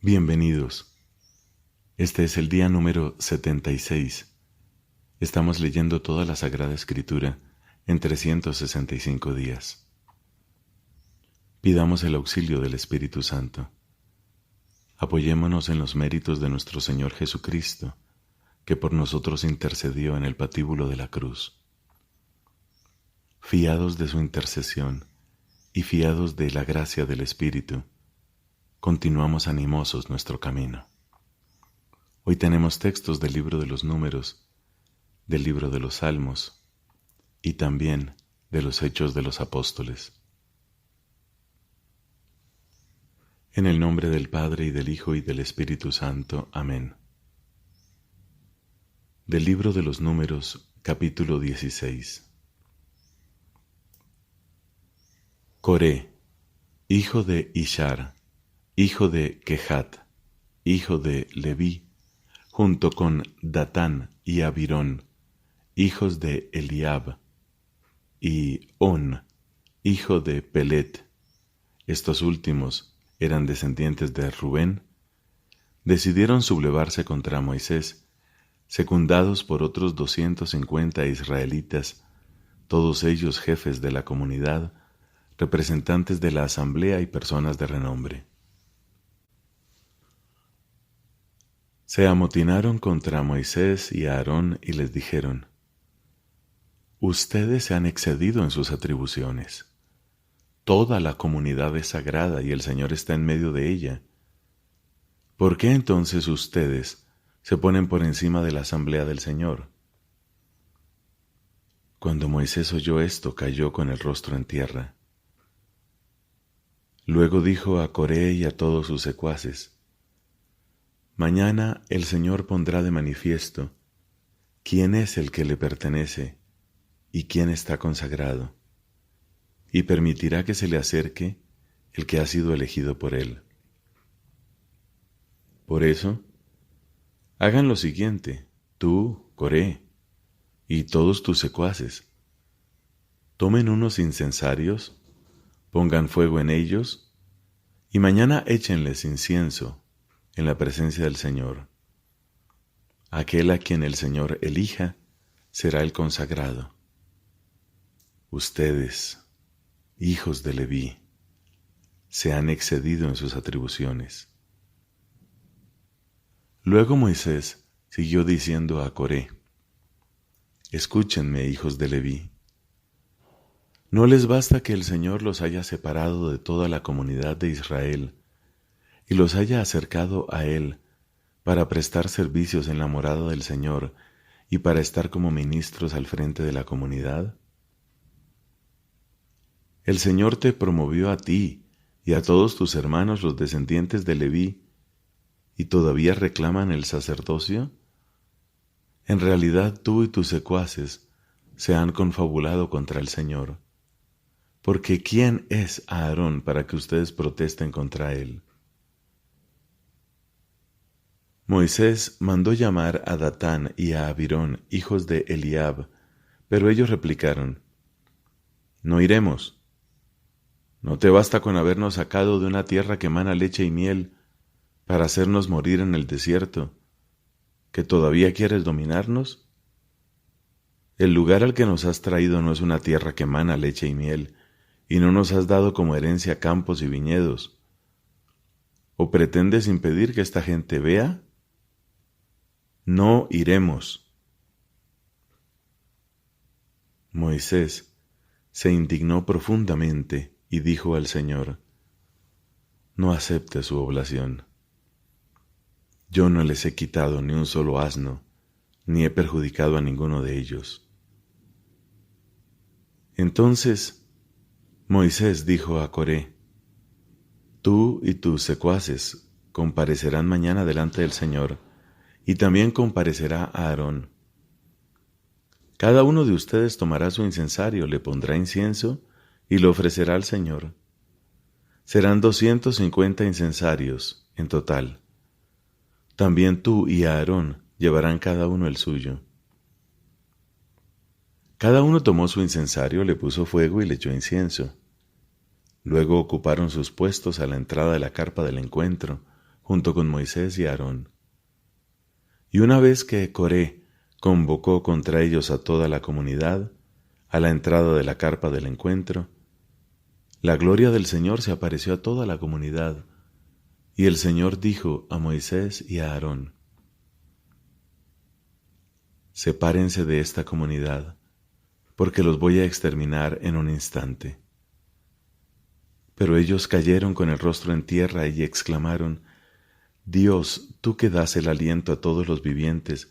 Bienvenidos. Este es el día número 76. Estamos leyendo toda la Sagrada Escritura en 365 días. Pidamos el auxilio del Espíritu Santo. Apoyémonos en los méritos de nuestro Señor Jesucristo, que por nosotros intercedió en el patíbulo de la cruz. Fiados de su intercesión y fiados de la gracia del Espíritu, continuamos animosos nuestro camino. Hoy tenemos textos del libro de los Números, del libro de los Salmos y también de los Hechos de los Apóstoles. En el nombre del Padre y del Hijo y del Espíritu Santo. Amén. Del libro de los Números, capítulo 16. Coré, hijo de Ishar, hijo de Kehat, hijo de Leví, junto con Datán y Abirón, hijos de Eliab, y On, hijo de Pelet. Estos últimos eran descendientes de Rubén. Decidieron sublevarse contra Moisés, secundados por otros 250 israelitas, todos ellos jefes de la comunidad, representantes de la asamblea y personas de renombre. Se amotinaron contra Moisés y Aarón y les dijeron: Ustedes se han excedido en sus atribuciones. Toda la comunidad es sagrada y el Señor está en medio de ella. ¿Por qué entonces ustedes se ponen por encima de la asamblea del Señor? Cuando Moisés oyó esto, cayó con el rostro en tierra. Luego dijo a Coré y a todos sus secuaces: Mañana el Señor pondrá de manifiesto quién es el que le pertenece y quién está consagrado, y permitirá que se le acerque el que ha sido elegido por él. Por eso, hagan lo siguiente, tú, Coré, y todos tus secuaces. Tomen unos incensarios, pongan fuego en ellos, y mañana échenles incienso en la presencia del Señor. Aquel a quien el Señor elija será el consagrado. Ustedes, hijos de Leví, se han excedido en sus atribuciones. Luego Moisés siguió diciendo a Coré: Escúchenme, hijos de Leví. ¿No les basta que el Señor los haya separado de toda la comunidad de Israel y los haya acercado a Él para prestar servicios en la morada del Señor y para estar como ministros al frente de la comunidad? El Señor te promovió a ti y a todos tus hermanos los descendientes de Leví, ¿y todavía reclaman el sacerdocio? En realidad tú y tus secuaces se han confabulado contra el Señor, porque ¿quién es Aarón para que ustedes protesten contra él? Moisés mandó llamar a Datán y a Abirón, hijos de Eliab, pero ellos replicaron: No iremos. ¿No te basta con habernos sacado de una tierra que emana leche y miel para hacernos morir en el desierto, que todavía quieres dominarnos? El lugar al que nos has traído no es una tierra que emana leche y miel, y no nos has dado como herencia campos y viñedos. ¿O pretendes impedir que esta gente vea? No iremos. Moisés se indignó profundamente y dijo al Señor: No acepte su oblación. Yo no les he quitado ni un solo asno, ni he perjudicado a ninguno de ellos. Entonces Moisés dijo a Coré: Tú y tus secuaces comparecerán mañana delante del Señor, y también comparecerá Aarón. Cada uno de ustedes tomará su incensario, le pondrá incienso y lo ofrecerá al Señor. Serán 250 incensarios en total. También tú y Aarón llevarán cada uno el suyo. Cada uno tomó su incensario, le puso fuego y le echó incienso. Luego ocuparon sus puestos a la entrada de la carpa del encuentro, junto con Moisés y Aarón. Y una vez que Coré convocó contra ellos a toda la comunidad, a la entrada de la carpa del encuentro, la gloria del Señor se apareció a toda la comunidad, y el Señor dijo a Moisés y a Aarón: sepárense de esta comunidad, porque los voy a exterminar en un instante. Pero ellos cayeron con el rostro en tierra y exclamaron: Dios, tú que das el aliento a todos los vivientes,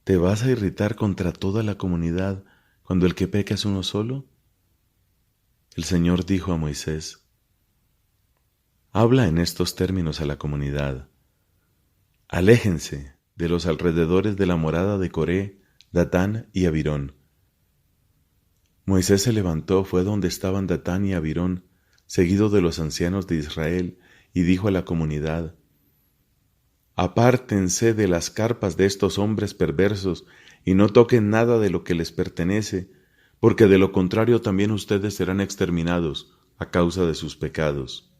¿te vas a irritar contra toda la comunidad cuando el que peca es uno solo? El Señor dijo a Moisés: habla en estos términos a la comunidad: aléjense de los alrededores de la morada de Coré, Datán y Abirón. Moisés se levantó, fue donde estaban Datán y Abirón, seguido de los ancianos de Israel, y dijo a la comunidad: apártense de las carpas de estos hombres perversos y no toquen nada de lo que les pertenece, porque de lo contrario también ustedes serán exterminados a causa de sus pecados.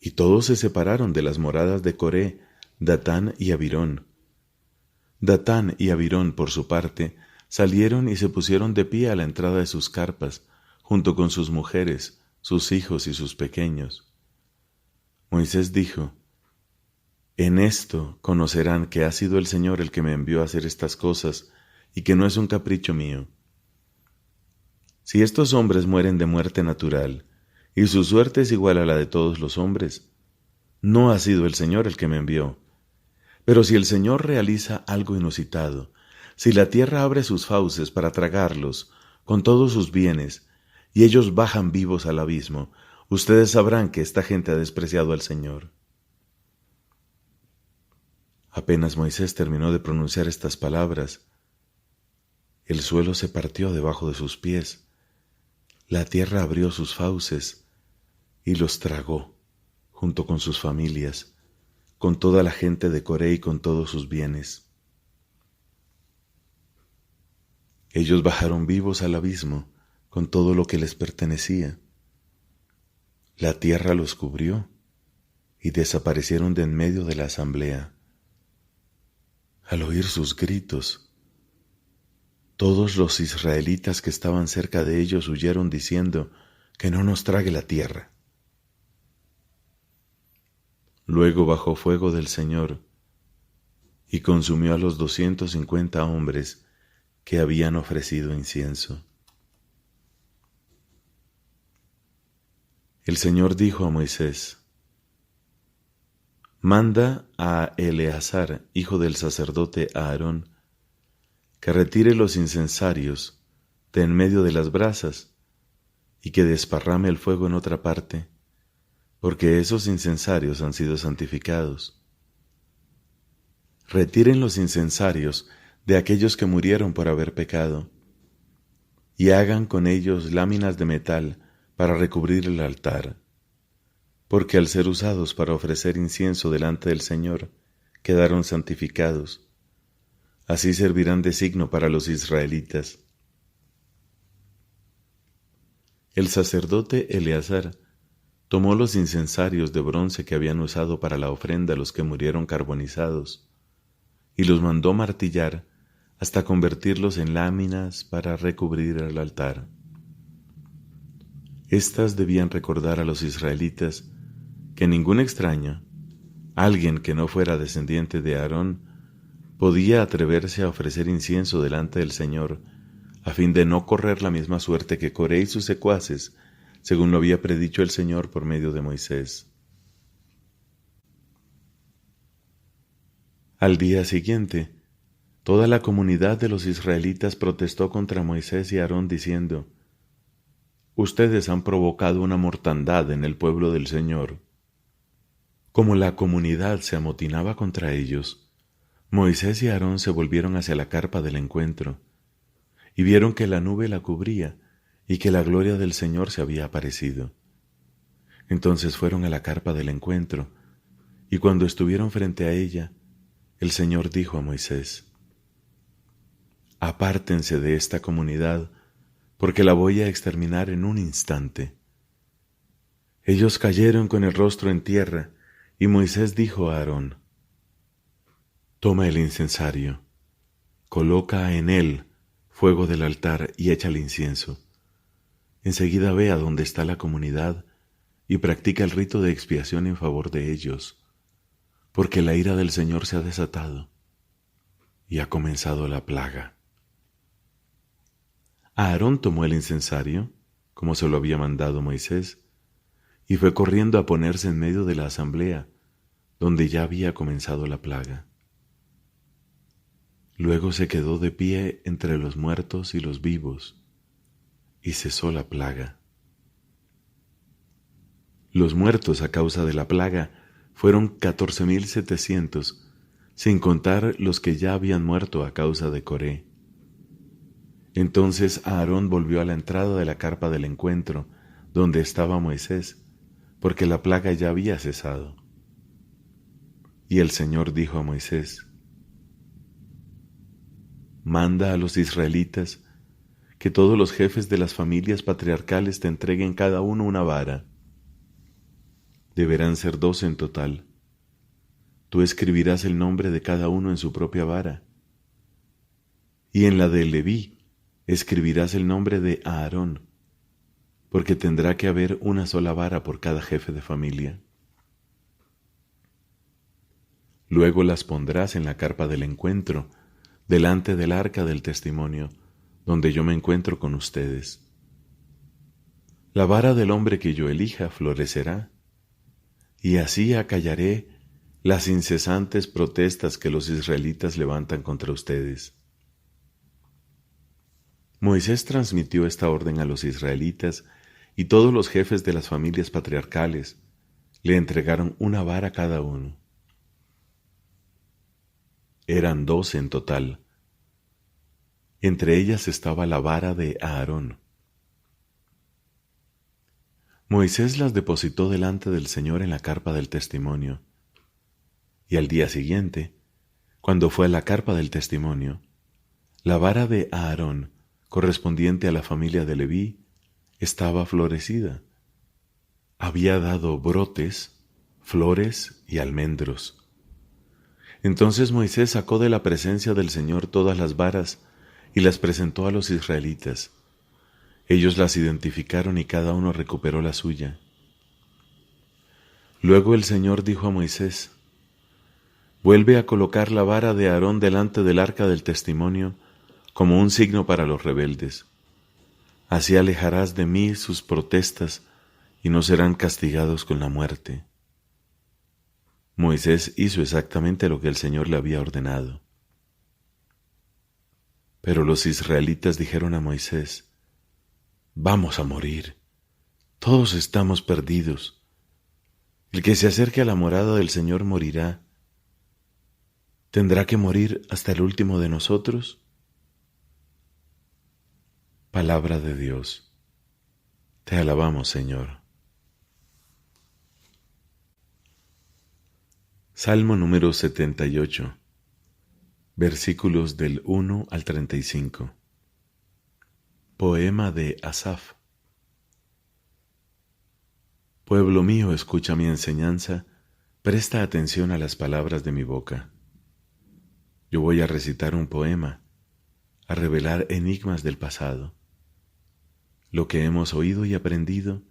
Y todos se separaron de las moradas de Coré, Datán y Abirón. Datán y Abirón, por su parte, salieron y se pusieron de pie a la entrada de sus carpas, junto con sus mujeres, sus hijos y sus pequeños. Moisés dijo: en esto conocerán que ha sido el Señor el que me envió a hacer estas cosas y que no es un capricho mío. Si estos hombres mueren de muerte natural y su suerte es igual a la de todos los hombres, no ha sido el Señor el que me envió. Pero si el Señor realiza algo inusitado, si la tierra abre sus fauces para tragarlos con todos sus bienes y ellos bajan vivos al abismo, ustedes sabrán que esta gente ha despreciado al Señor. Apenas Moisés terminó de pronunciar estas palabras, el suelo se partió debajo de sus pies, la tierra abrió sus fauces y los tragó, junto con sus familias, con toda la gente de Coré y con todos sus bienes. Ellos bajaron vivos al abismo con todo lo que les pertenecía. La tierra los cubrió y desaparecieron de en medio de la asamblea. Al oír sus gritos, todos los israelitas que estaban cerca de ellos huyeron diciendo: que no nos trague la tierra. Luego bajó fuego del Señor y consumió a los 250 hombres que habían ofrecido incienso. El Señor dijo a Moisés: manda a Eleazar, hijo del sacerdote Aarón, que retire los incensarios de en medio de las brasas y que desparrame el fuego en otra parte, porque esos incensarios han sido santificados. Retiren los incensarios de aquellos que murieron por haber pecado, y hagan con ellos láminas de metal para recubrir el altar, porque al ser usados para ofrecer incienso delante del Señor, quedaron santificados. Así servirán de signo para los israelitas. El sacerdote Eleazar tomó los incensarios de bronce que habían usado para la ofrenda a los que murieron carbonizados, y los mandó martillar hasta convertirlos en láminas para recubrir el altar. Estas debían recordar a los israelitas que ningún extraño, alguien que no fuera descendiente de Aarón, podía atreverse a ofrecer incienso delante del Señor, a fin de no correr la misma suerte que Coré y sus secuaces, según lo había predicho el Señor por medio de Moisés. Al día siguiente, toda la comunidad de los israelitas protestó contra Moisés y Aarón diciendo: ustedes han provocado una mortandad en el pueblo del Señor. Como la comunidad se amotinaba contra ellos, Moisés y Aarón se volvieron hacia la carpa del encuentro, y vieron que la nube la cubría y que la gloria del Señor se había aparecido. Entonces fueron a la carpa del encuentro, y cuando estuvieron frente a ella, el Señor dijo a Moisés: apártense de esta comunidad, porque la voy a exterminar en un instante. Ellos cayeron con el rostro en tierra, y Moisés dijo a Aarón: Toma el incensario, coloca en él fuego del altar y echa el incienso. Enseguida ve a donde está la comunidad y practica el rito de expiación en favor de ellos, porque la ira del Señor se ha desatado y ha comenzado la plaga. Aarón tomó el incensario, como se lo había mandado Moisés, y fue corriendo a ponerse en medio de la asamblea, donde ya había comenzado la plaga. Luego se quedó de pie entre los muertos y los vivos, y cesó la plaga. Los muertos a causa de la plaga fueron 14,700, sin contar los que ya habían muerto a causa de Coré. Entonces Aarón volvió a la entrada de la carpa del encuentro, donde estaba Moisés, porque la plaga ya había cesado. Y el Señor dijo a Moisés: Manda a los israelitas que todos los jefes de las familias patriarcales te entreguen cada uno una vara. Deberán ser 12 en total. Tú escribirás el nombre de cada uno en su propia vara. Y en la de Leví escribirás el nombre de Aarón, porque tendrá que haber una sola vara por cada jefe de familia. Luego las pondrás en la carpa del encuentro, delante del arca del testimonio, donde yo me encuentro con ustedes. La vara del hombre que yo elija florecerá, y así acallaré las incesantes protestas que los israelitas levantan contra ustedes. Moisés transmitió esta orden a los israelitas, y todos los jefes de las familias patriarcales le entregaron una vara cada uno. Eran 12 en total. Entre ellas estaba la vara de Aarón. Moisés las depositó delante del Señor en la carpa del testimonio. Y al día siguiente, cuando fue a la carpa del testimonio, la vara de Aarón, correspondiente a la familia de Leví, estaba florecida. Había dado brotes, flores y almendros. Entonces Moisés sacó de la presencia del Señor todas las varas y las presentó a los israelitas. Ellos las identificaron y cada uno recuperó la suya. Luego el Señor dijo a Moisés: Vuelve a colocar la vara de Aarón delante del arca del testimonio como un signo para los rebeldes. Así alejarás de mí sus protestas y no serán castigados con la muerte. Moisés hizo exactamente lo que el Señor le había ordenado. Pero los israelitas dijeron a Moisés: Vamos a morir, todos estamos perdidos. El que se acerque a la morada del Señor morirá. ¿Tendrá que morir hasta el último de nosotros? Palabra de Dios. Te alabamos, Señor. Salmo número 78, versículos del 1 al 35. Poema de Asaf. Pueblo mío, escucha mi enseñanza, presta atención a las palabras de mi boca. Yo voy a recitar un poema, a revelar enigmas del pasado. Lo que hemos oído y aprendido,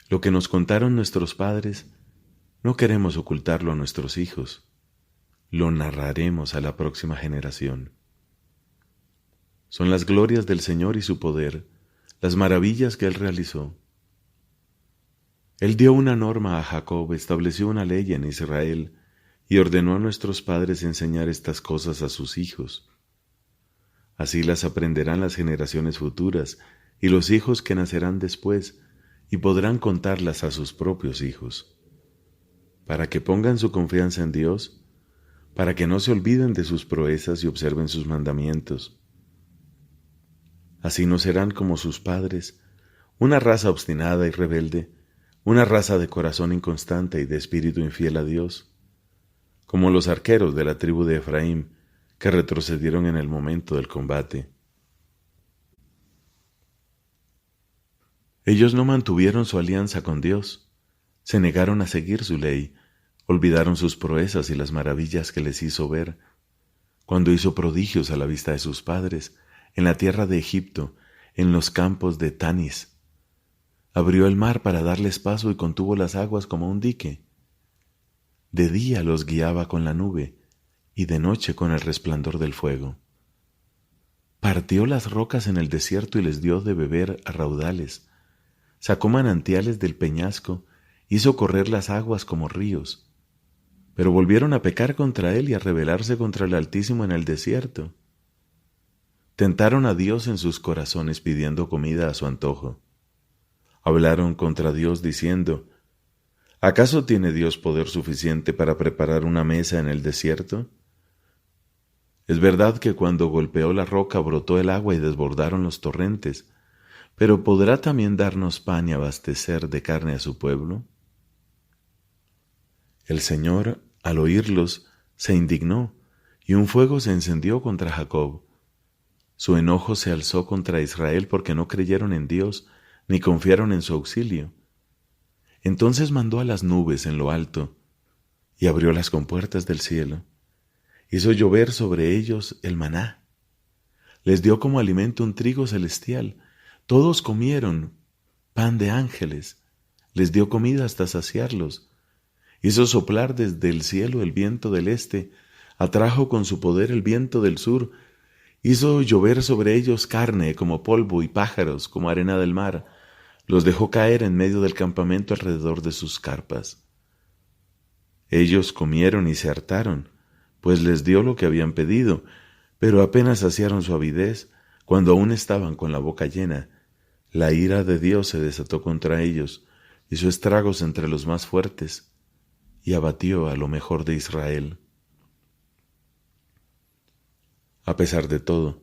lo que nos contaron nuestros padres, no queremos ocultarlo a nuestros hijos. Lo narraremos a la próxima generación. Son las glorias del Señor y su poder, las maravillas que Él realizó. Él dio una norma a Jacob, estableció una ley en Israel y ordenó a nuestros padres enseñar estas cosas a sus hijos. Así las aprenderán las generaciones futuras y los hijos que nacerán después, y podrán contarlas a sus propios hijos, para que pongan su confianza en Dios, para que no se olviden de sus proezas y observen sus mandamientos. Así no serán como sus padres, una raza obstinada y rebelde, una raza de corazón inconstante y de espíritu infiel a Dios, como los arqueros de la tribu de Efraín, que retrocedieron en el momento del combate. Ellos no mantuvieron su alianza con Dios, Se negaron a seguir su ley, olvidaron sus proezas y las maravillas que les hizo ver, cuando hizo prodigios a la vista de sus padres, en la tierra de Egipto, en los campos de Tanis. Abrió el mar para darles paso y contuvo las aguas como un dique. De día los guiaba con la nube, y de noche con el resplandor del fuego. Partió las rocas en el desierto y les dio de beber a raudales. Sacó manantiales del peñasco, hizo correr las aguas como ríos. Pero volvieron a pecar contra él y a rebelarse contra el Altísimo en el desierto. Tentaron a Dios en sus corazones pidiendo comida a su antojo. Hablaron contra Dios diciendo, ¿acaso tiene Dios poder suficiente para preparar una mesa en el desierto? Es verdad que cuando golpeó la roca brotó el agua y desbordaron los torrentes, pero ¿podrá también darnos pan y abastecer de carne a su pueblo? El Señor, al oírlos, se indignó, y un fuego se encendió contra Jacob. Su enojo se alzó contra Israel porque no creyeron en Dios, ni confiaron en su auxilio. Entonces mandó a las nubes en lo alto, y abrió las compuertas del cielo. Hizo llover sobre ellos el maná. Les dio como alimento un trigo celestial. Todos comieron pan de ángeles. Les dio comida hasta saciarlos. Hizo soplar desde el cielo el viento del este. Atrajo con su poder el viento del sur. Hizo llover sobre ellos carne como polvo y pájaros como arena del mar. Los dejó caer en medio del campamento alrededor de sus carpas. Ellos comieron y se hartaron, pues les dio lo que habían pedido, pero apenas saciaron su avidez, cuando aún estaban con la boca llena. La ira de Dios se desató contra ellos, hizo estragos entre los más fuertes, y abatió a lo mejor de Israel. A pesar de todo,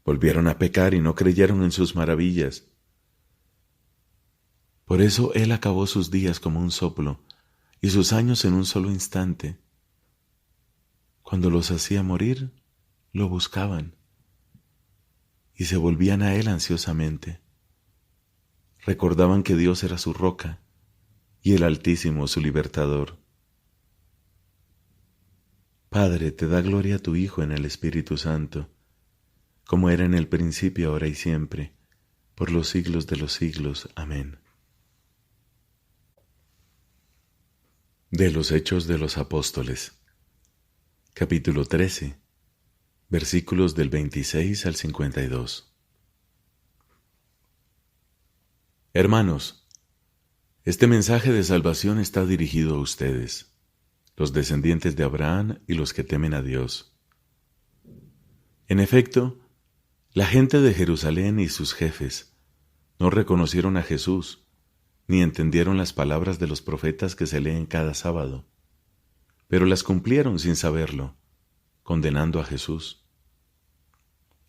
volvieron a pecar y no creyeron en sus maravillas. Por eso Él acabó sus días como un soplo, y sus años en un solo instante. Cuando los hacía morir, lo buscaban, y se volvían a Él ansiosamente. Recordaban que Dios era su roca, y el Altísimo su libertador. Padre, te da gloria a tu Hijo en el Espíritu Santo, como era en el principio, ahora y siempre, por los siglos de los siglos. Amén. De los Hechos de los Apóstoles, capítulo 13, versículos del 26 al 52. Hermanos, este mensaje de salvación está dirigido a ustedes, los descendientes de Abraham y los que temen a Dios. En efecto, la gente de Jerusalén y sus jefes no reconocieron a Jesús, ni entendieron las palabras de los profetas que se leen cada sábado, pero las cumplieron sin saberlo, condenando a Jesús.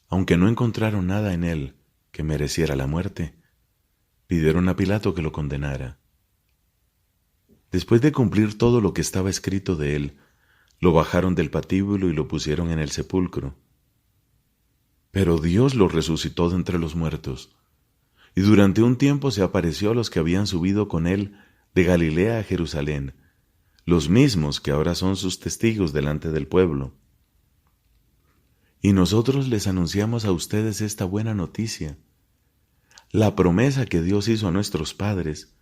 Aunque no encontraron nada en él que mereciera la muerte, pidieron a Pilato que lo condenara. Después de cumplir todo lo que estaba escrito de él, lo bajaron del patíbulo y lo pusieron en el sepulcro. Pero Dios lo resucitó de entre los muertos, y durante un tiempo se apareció a los que habían subido con él de Galilea a Jerusalén, los mismos que ahora son sus testigos delante del pueblo. Y nosotros les anunciamos a ustedes esta buena noticia. La promesa que Dios hizo a nuestros padres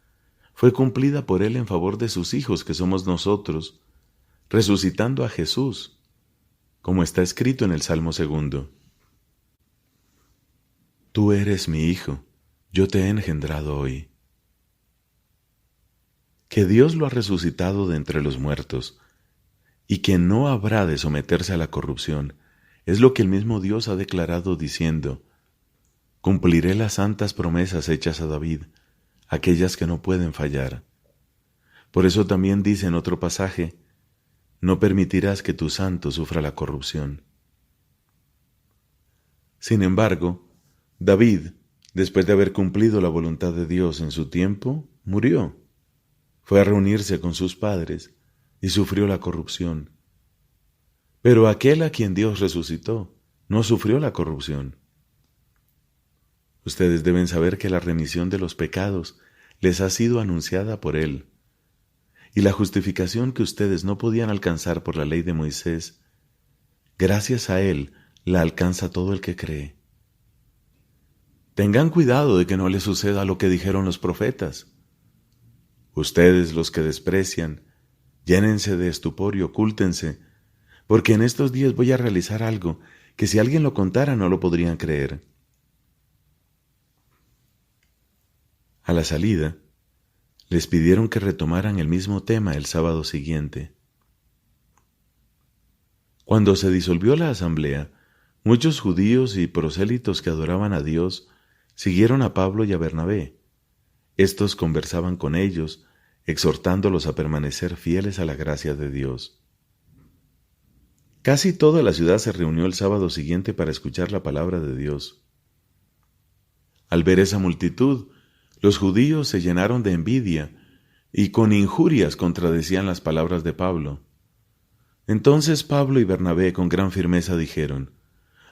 fue cumplida por Él en favor de sus hijos, que somos nosotros, resucitando a Jesús, como está escrito en el Salmo 2. Tú eres mi Hijo, yo te he engendrado hoy. Que Dios lo ha resucitado de entre los muertos, y que no habrá de someterse a la corrupción, es lo que el mismo Dios ha declarado diciendo: cumpliré las santas promesas hechas a David, aquellas que no pueden fallar. Por eso también dice en otro pasaje: no permitirás que tu santo sufra la corrupción. Sin embargo, David, después de haber cumplido la voluntad de Dios en su tiempo, murió. Fue a reunirse con sus padres y sufrió la corrupción. Pero aquel a quien Dios resucitó no sufrió la corrupción. Ustedes deben saber que la remisión de los pecados les ha sido anunciada por Él, y la justificación que ustedes no podían alcanzar por la ley de Moisés, gracias a Él la alcanza todo el que cree. Tengan cuidado de que no les suceda lo que dijeron los profetas. Ustedes, los que desprecian, llénense de estupor y ocúltense, porque en estos días voy a realizar algo que si alguien lo contara no lo podrían creer. A la salida, les pidieron que retomaran el mismo tema el sábado siguiente. Cuando se disolvió la asamblea, muchos judíos y prosélitos que adoraban a Dios siguieron a Pablo y a Bernabé. Estos conversaban con ellos, exhortándolos a permanecer fieles a la gracia de Dios. Casi toda la ciudad se reunió el sábado siguiente para escuchar la palabra de Dios. Al ver esa multitud, los judíos se llenaron de envidia y con injurias contradecían las palabras de Pablo. Entonces Pablo y Bernabé con gran firmeza dijeron: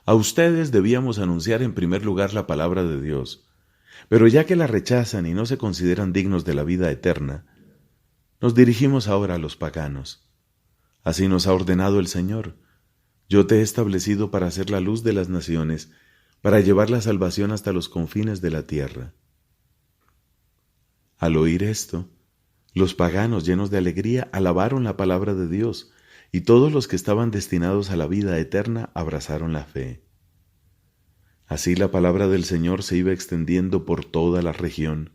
a ustedes debíamos anunciar en primer lugar la palabra de Dios, pero ya que la rechazan y no se consideran dignos de la vida eterna, nos dirigimos ahora a los paganos. Así nos ha ordenado el Señor. Yo te he establecido para ser la luz de las naciones, para llevar la salvación hasta los confines de la tierra. Al oír esto, los paganos, llenos de alegría, alabaron la palabra de Dios, y todos los que estaban destinados a la vida eterna abrazaron la fe. Así la palabra del Señor se iba extendiendo por toda la región.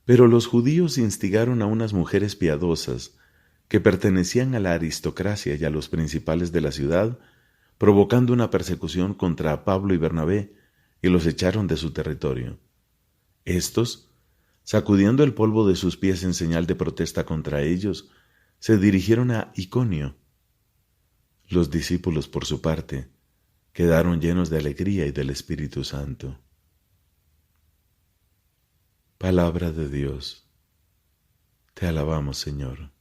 Pero los judíos instigaron a unas mujeres piadosas que pertenecían a la aristocracia y a los principales de la ciudad, provocando una persecución contra Pablo y Bernabé, y los echaron de su territorio. Estos, sacudiendo el polvo de sus pies en señal de protesta contra ellos, se dirigieron a Iconio. Los discípulos, por su parte, quedaron llenos de alegría y del Espíritu Santo. Palabra de Dios. Te alabamos, Señor.